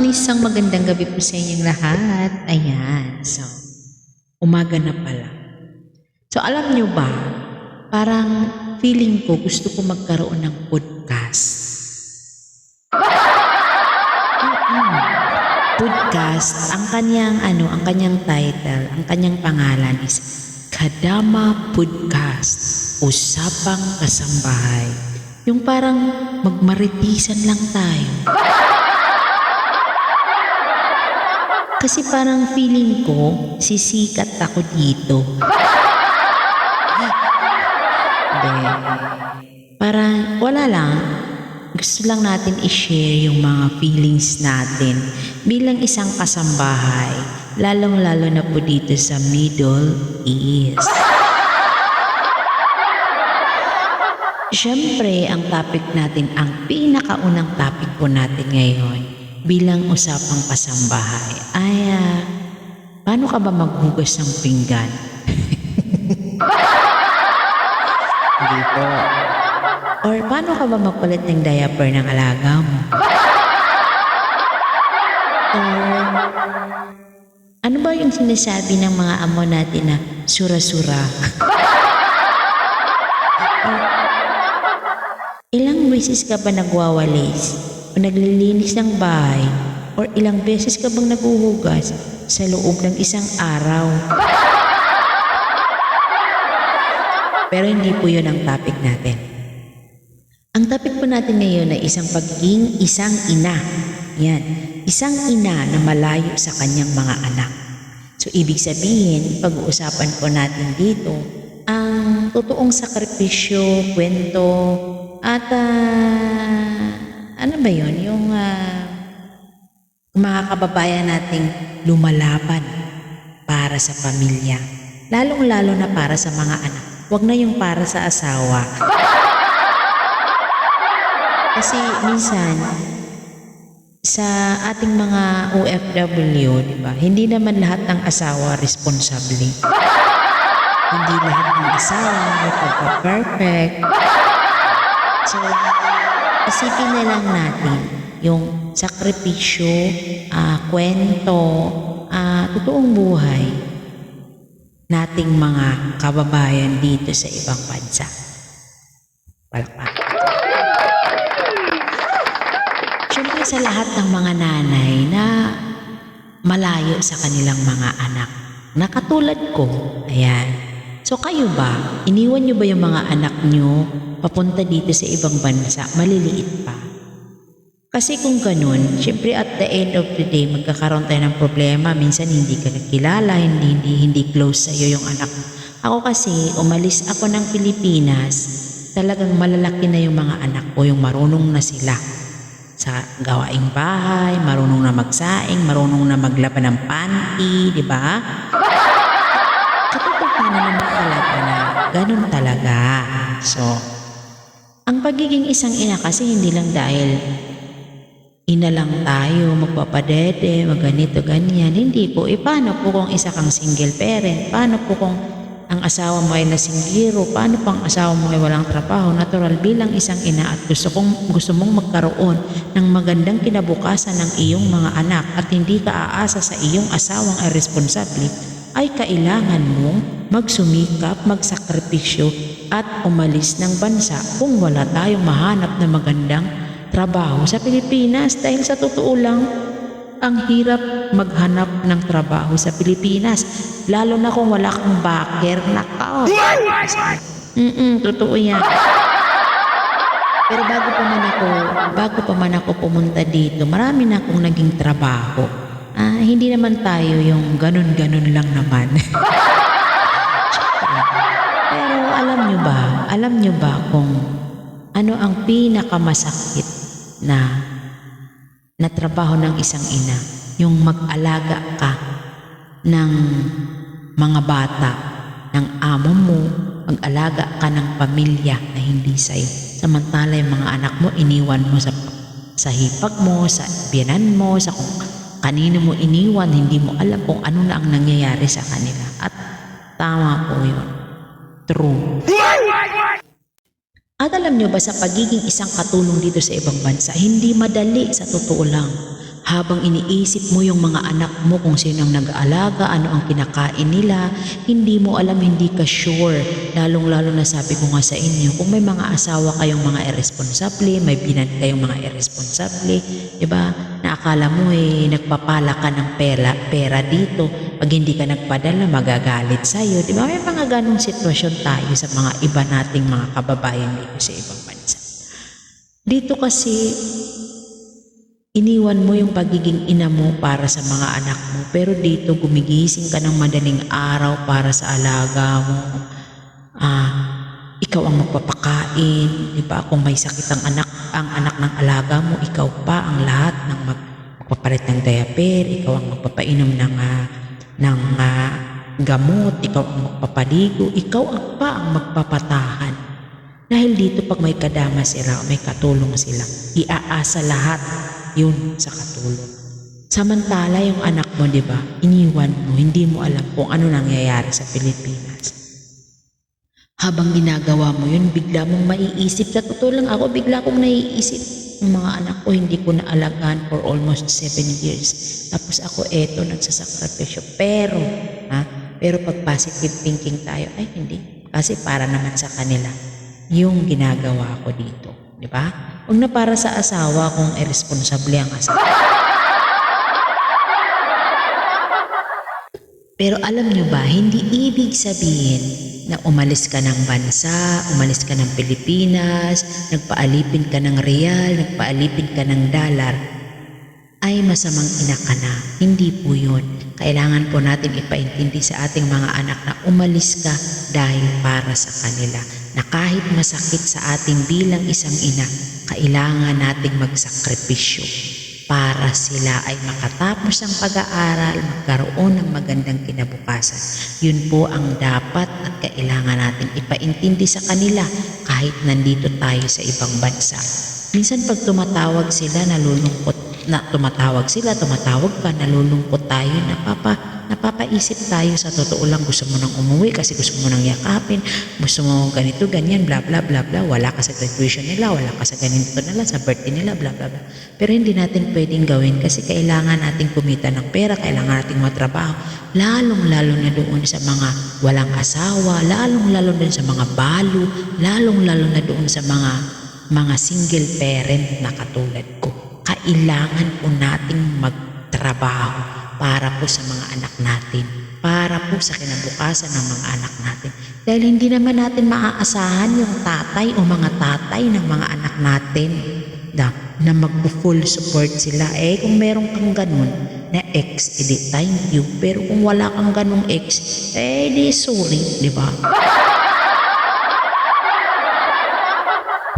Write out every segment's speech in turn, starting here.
isang magandang gabi po sa inyong lahat. Ayan, so, umaga na pala. So, alam nyo ba, parang feeling ko gusto ko magkaroon ng podcast. Podcast, ang kanyang title, ang kanyang pangalan is Kadama Podcast, Usapang Kasambahay. Yung parang magmaritisan lang tayo. Kasi parang feeling ko, sisikat ako dito. Hindi. Parang wala lang. Gusto lang natin i-share yung mga feelings natin bilang isang kasambahay, lalong-lalo na po dito sa Middle East. Siyempre, ang topic natin, ang pinakaunang topic po natin ngayon bilang usapang kasambahay ay paano ka ba maghugas ng pinggan? Hindi po. Or paano ka ba magpalit ng diaper ng alaga mo? Or ano ba yung sinasabi ng mga amo natin na sura-sura? Ilang beses ka ba nagwawalis o naglilinis ng bahay or ilang beses ka bang naguhugas sa loob ng isang araw? Pero hindi po yun ang topic natin. Ang topic po natin ngayon ay isang pagiging isang ina. Yan, isang ina na malayo sa kanyang mga anak. So ibig sabihin, pag-uusapan po natin dito ang totoong sakripisyo, kwento, at ano ba yun? Yung mga kababayan nating lumalaban para sa pamilya. Lalong-lalo na para sa mga anak. Huwag na yung para sa asawa. Kasi minsan, sa ating mga OFW, di ba? Hindi naman lahat ng asawa responsable. Hindi lahat ng asawa perfect. So, isipin na lang natin yung sakripisyo, kwento, totoong buhay nating mga kababayan dito sa ibang bansa. Palakpak. Siyempre sa lahat ng mga nanay na malayo sa kanilang mga anak, na katulad ko, ayan. So kayo ba, iniwan nyo ba yung mga anak nyo papunta dito sa ibang bansa, maliliit pa? Kasi kung ganun, syempre at the end of the day, magkakaroon tayo ng problema. Minsan hindi ka nakilala, hindi close sa'yo yung anak mo. Ako kasi, umalis ako ng Pilipinas, talagang malalaki na yung mga anak ko, yung marunong na sila sa gawaing bahay, marunong na magsaing, marunong na maglaban ng panty, di ba? Katotohanan naman talaga na ganun talaga. So, ang pagiging isang ina kasi hindi lang dahil ina lang tayo, magpapadede, magganito, ganyan. Hindi po. Paano po kung isa kang single parent? Paano po kung ang asawa mo ay nasinggiro? Paano po ang asawa mo ay walang trabaho? Natural bilang isang ina at gusto mong magkaroon ng magandang kinabukasan ng iyong mga anak at hindi ka aasa sa iyong asawang ay responsable, ay kailangan mong magsumikap, magsakripisyo at umalis ng bansa kung wala tayong mahanap na magandang trabaho sa Pilipinas. Dahil sa totoo lang, ang hirap maghanap ng trabaho sa Pilipinas, lalo na kung wala kang backer. Nakaw. Totoo yan. Pero bago pa man ako pumunta dito, marami na akong naging trabaho. Hindi naman tayo yung ganun-ganun lang naman. Pero alam nyo ba kung ano ang pinakamasakit na trabaho ng isang ina? Yung mag-alaga ka ng mga bata, ng amo mo, mag-alaga ka ng pamilya na hindi sa'yo. Samantala yung mga anak mo, iniwan mo sa hipag mo, sa biyanan mo, sa kung kanino mo iniwan, hindi mo alam kung ano na ang nangyayari sa kanila. At tama po yun. True. At alam nyo ba sa pagiging isang katulong dito sa ibang bansa, hindi madali sa totoo lang. Habang iniisip mo yung mga anak mo kung sino ang nag-aalaga, ano ang kinakain nila, hindi mo alam, hindi ka sure. Lalong-lalo na sabi ko nga sa inyo, kung may mga asawa kayong mga irresponsable, may binan kayong mga irresponsable, diba? Na akala mo nagpapala ka ng pera dito. Pag hindi ka nagpadala, magagalit sa'yo. Diba? May mga ganong sitwasyon tayo sa mga iba nating mga kababayan dito sa ibang bansa. Dito kasi, iniwan mo yung pagiging ina mo para sa mga anak mo, pero dito gumigising ka ng madaling araw para sa alaga mo. Ikaw ang magpapakain, di ba? Kung may sakit ang anak ng alaga mo, ikaw pa ang lahat ng magpapalit ng diaper, ikaw ang magpapainom ng gamot, ikaw ang magpapaligo, ikaw pa ang magpapatahan. Dahil dito pag may kadama sila, may katulong sila, iaasa lahat yun sa katulong. Samantala yung anak mo, di ba? Iniwan mo, hindi mo alam kung ano nangyayari sa Pilipinas. Habang ginagawa mo yun, bigla mong maiisip. Sa totoo lang ako, bigla kong naiisip. Yung mga anak ko, hindi ko naalagaan for almost 7 years. Tapos ako, nagsasakripisyo. Pero pag positive thinking tayo, ay hindi. Kasi para naman sa kanila, yung ginagawa ko dito. Di ba? Huwag na para sa asawa kung irresponsable ang asawa. Pero alam nyo ba, hindi ibig sabihin na umalis ka ng bansa, umalis ka ng Pilipinas, nagpaalipin ka ng real, nagpaalipin ka ng dollar, ay masamang ina ka na. Hindi po yun. Kailangan po natin ipaintindi sa ating mga anak na umalis ka dahil para sa kanila. Na kahit masakit sa ating bilang isang ina, kailangan nating magsakripisyo para sila ay makatapos ang pag-aaral, magkaroon ng magandang kinabukasan. Yun po ang dapat at kailangan nating ipaintindi sa kanila kahit nandito tayo sa ibang bansa. Minsan pag tumatawag sila, tumatawag ka, nalulungkot tayo, napapaisip tayo sa totoo lang, gusto mo nang umuwi kasi gusto mo nang yakapin, gusto mo ganito, ganyan, bla bla bla bla, wala ka sa graduation nila, wala ka sa ganito nila, sa birthday nila, bla bla bla. Pero hindi natin pwedeng gawin kasi kailangan nating kumita ng pera, kailangan nating matrabaho, lalong-lalo na doon sa mga walang asawa, lalong-lalo na sa mga balo, lalong-lalo na doon sa mga single parent na katulad ko. Kailangan po nating magtrabaho para po sa mga anak natin, para po sa kinabukasan ng mga anak natin. Dahil hindi naman natin maaasahan yung tatay o mga tatay ng mga anak natin na mag-full support sila. Kung meron kang ganun na ex, edi thank you. Pero kung wala kang ganung ex, di sorry, di ba?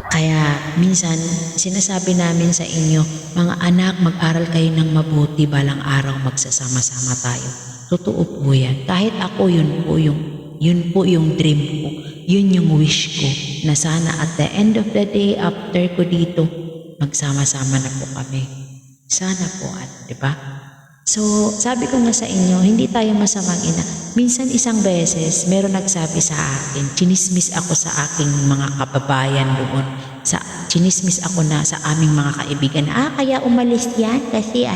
Kaya minsan sinasabi namin sa inyo, mga anak, mag-aral kayo ng mabuti, balang araw magsasama-sama tayo. Totoo po yan. Kahit ako, yun po yung dream ko. Yun yung wish ko na sana at the end of the day, after ko dito, magsama-sama na po kami. Sana po, di ba? So, sabi ko nga sa inyo, hindi tayo masamang ina. Minsan isang beses, meron nagsabi sa akin, chinismis ako sa aking mga kababayan doon. Chinismis ako na sa aming mga kaibigan, kaya umalis yan kasi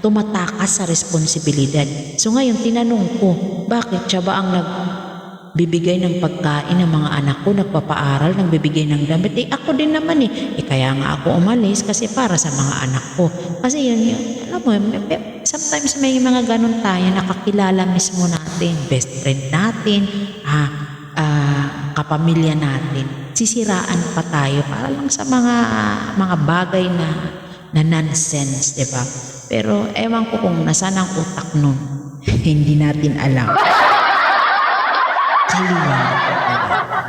tumatakas sa responsibilidad. So ngayon, tinanong ko, bakit siya ba ang nagbibigay ng pagkain ng mga anak ko, nagpapaaral, nagbibigay ng damit? Ako din naman kaya nga ako umalis kasi para sa mga anak ko. Kasi yun, alam mo, sometimes may mga ganun tayo, nakakilala mismo natin, best friend natin, kapamilya natin, sisiraan pa tayo para lang sa mga bagay na nonsense, di ba? Pero ewan ko kung nasaan ang utak nun. Hindi natin alam.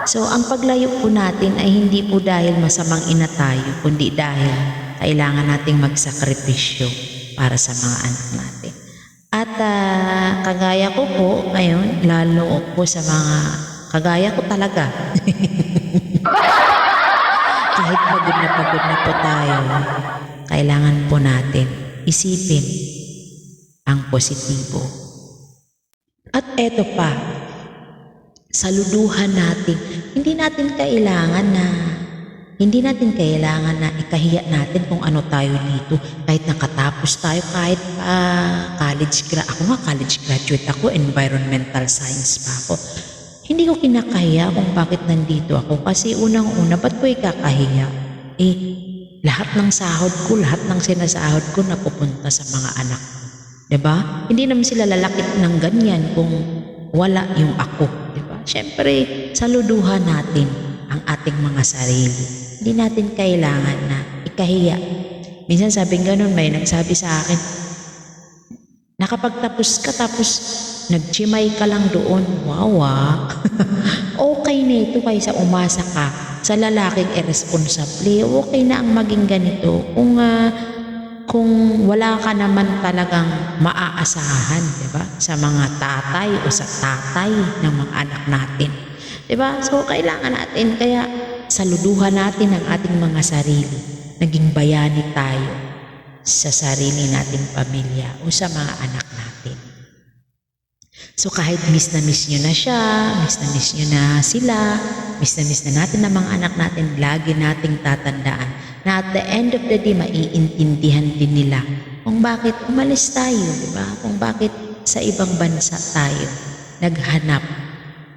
So ang paglayo po natin ay hindi po dahil masamang ina tayo, kundi dahil kailangan nating magsakripisyo para sa mga anak natin. At kagaya ko po ngayon, lalo po sa mga kagaya ko talaga. Kahit pagod na po tayo, kailangan po natin isipin ang positibo. At eto pa, saluduhan natin, hindi natin kailangan na Hindi natin kailangan na ikahiya natin kung ano tayo dito. Kahit nakatapos tayo, kahit ako nga college graduate ako, environmental science pa ako. Hindi ko kinakahiya kung bakit nandito ako kasi unang-una, ba't ko ikakahiya? Lahat ng sahod ko, lahat ng sinasahod ko napupunta sa mga anak ko. Diba? Hindi naman sila lalakit ng ganyan kung wala yung ako. Diba? Siyempre, saluduhan natin ang ating mga sarili. Hindi natin kailangan na ikahiya. Minsan sabing ganun, may nagsabi sa akin, nakapagtapos ka tapos nagchimay ka lang doon. Wow Okay na ito kaysa umasa ka sa lalaking irresponsable. Okay na ang maging ganito kung wala ka naman talagang maaasahan, diba? Sa mga tatay o sa tatay ng mga anak natin. Diba? So, kailangan natin, kaya saluduhan natin ang ating mga sarili. Naging bayani tayo sa sarili nating pamilya o sa mga anak natin. So, kahit miss na miss nyo na siya, miss na miss nyo na sila, miss na natin ang mga anak natin, lagi nating tatandaan na at the end of the day, maiintindihan din nila kung bakit umalis tayo, diba? Kung bakit sa ibang bansa tayo naghanap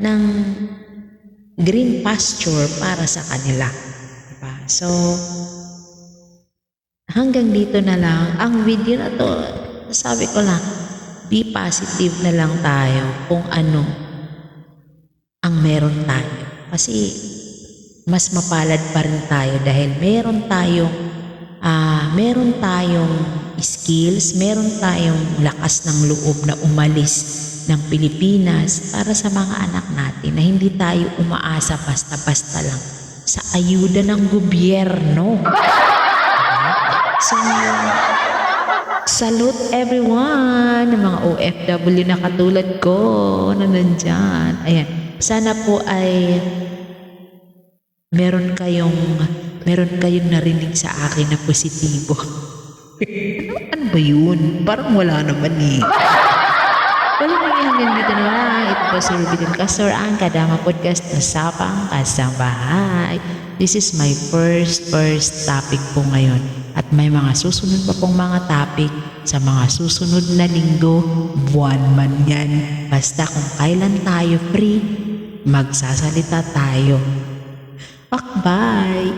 ng green pasture para sa kanila. Diba? So, hanggang dito na lang. Ang video na to, sabi ko lang, be positive na lang tayo kung ano ang meron tayo. Kasi, mas mapalad pa rin tayo dahil meron tayong skills, meron tayong lakas ng loob na umalis ng Pilipinas para sa mga anak natin na hindi tayo umaasa basta-basta lang sa ayuda ng gobyerno. So, salute everyone, ng mga OFW na katulad ko na nandyan. Ayan, sana po ay meron kayong narinig sa akin na positibo. Ano ba yun? Parang wala naman eh. Wala naman hanggang dito na lang. Ito po si Ruby Del Castor, ang Kadama Podcast na Sapang Kasambahay. This is my first topic po ngayon. At may mga susunod pa pong mga topic sa mga susunod na linggo, buwan man yan. Basta kung kailan tayo free, magsasalita tayo. Bye!